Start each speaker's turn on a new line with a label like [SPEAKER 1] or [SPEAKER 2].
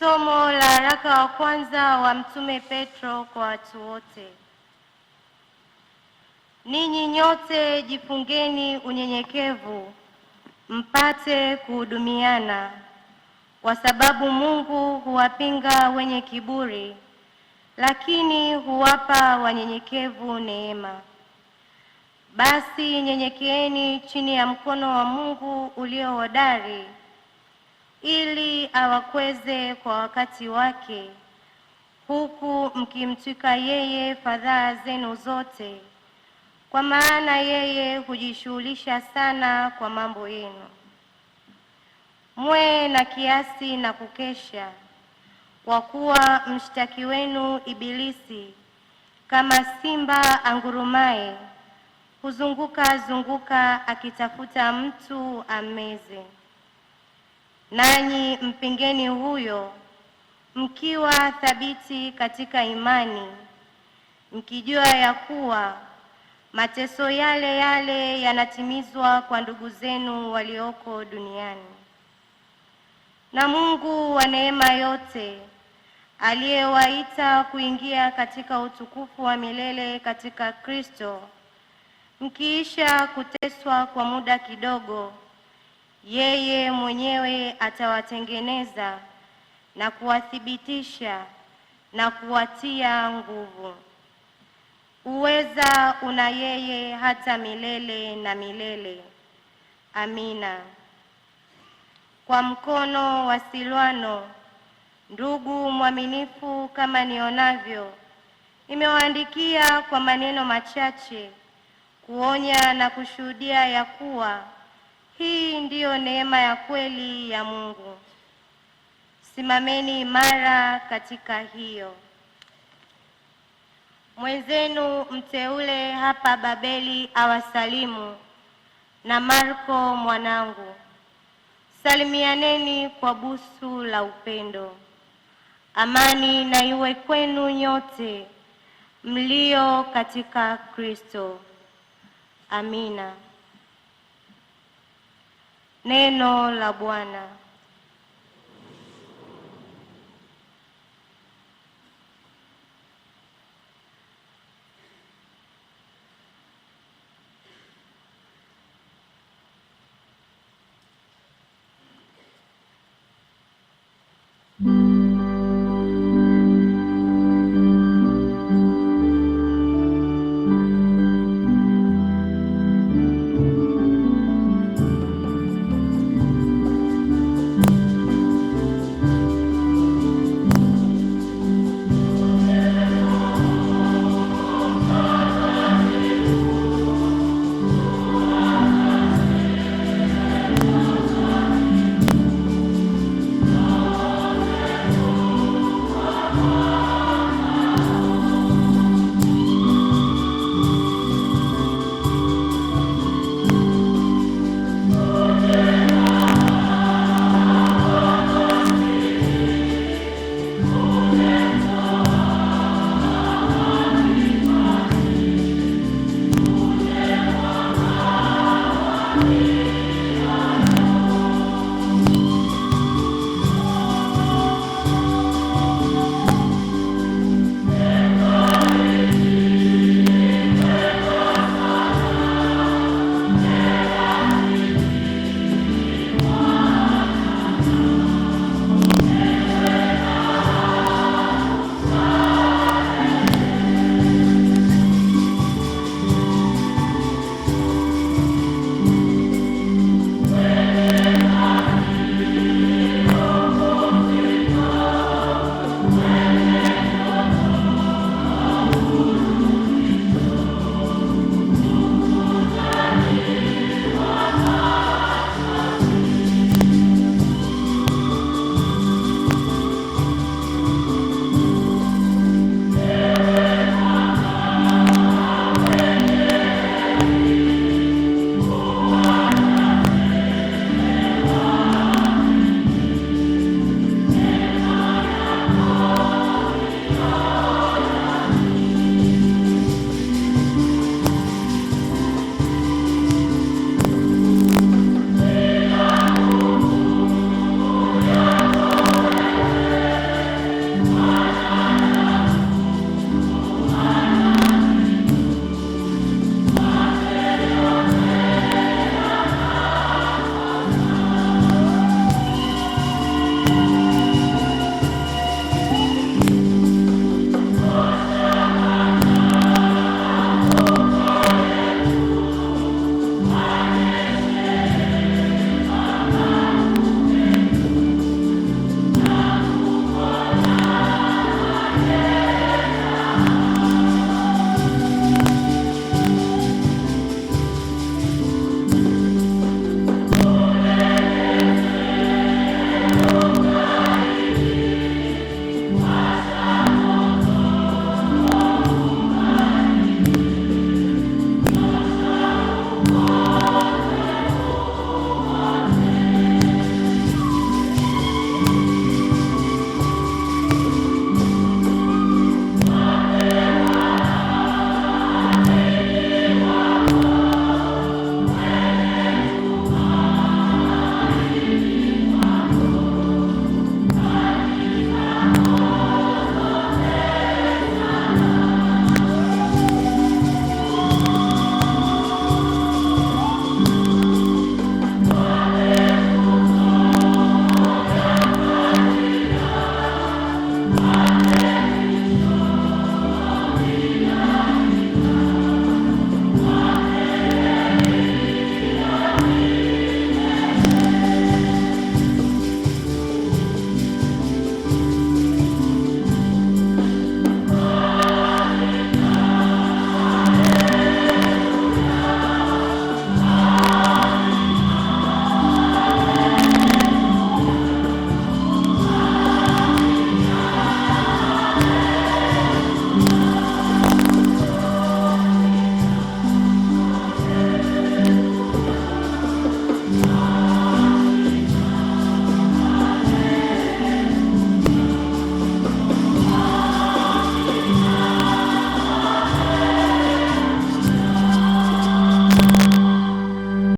[SPEAKER 1] Somo la waraka wa kwanza wa Mtume Petro kwa watu wote. Ninyi nyote jifungeni unyenyekevu, mpate kuhudumiana, kwa sababu Mungu huwapinga wenye kiburi, lakini huwapa wanyenyekevu neema. Basi nyenyekeeni chini ya mkono wa Mungu ulio hodari, ili awakweze kwa wakati wake, huku mkimtwika yeye fadhaa zenu zote, kwa maana yeye hujishughulisha sana kwa mambo yenu. Mwe na kiasi na kukesha, kwa kuwa mshtaki wenu Ibilisi kama simba angurumaye huzunguka akitafuta mtu ammeze. Nanyi mpingeni huyo, mkiwa thabiti katika imani, mkijua ya kuwa mateso yale yale yanatimizwa kwa ndugu zenu walioko duniani. Na Mungu wa neema yote, aliyewaita kuingia katika utukufu wa milele katika Kristo, mkiisha kuteswa kwa muda kidogo, yeye mwenyewe atawatengeneza na kuwathibitisha na kuwatia nguvu. Uweza una yeye hata milele na milele. Amina. Kwa mkono wa Silwano, ndugu mwaminifu kama nionavyo, nimewaandikia kwa maneno machache kuonya na kushuhudia ya kuwa hii ndiyo neema ya kweli ya Mungu. Simameni imara katika hiyo. Mwenzenu mteule hapa Babeli awasalimu, na Marko mwanangu. Salimianeni kwa busu la upendo. Amani na iwe kwenu nyote mlio katika Kristo. Amina. Neno la Bwana.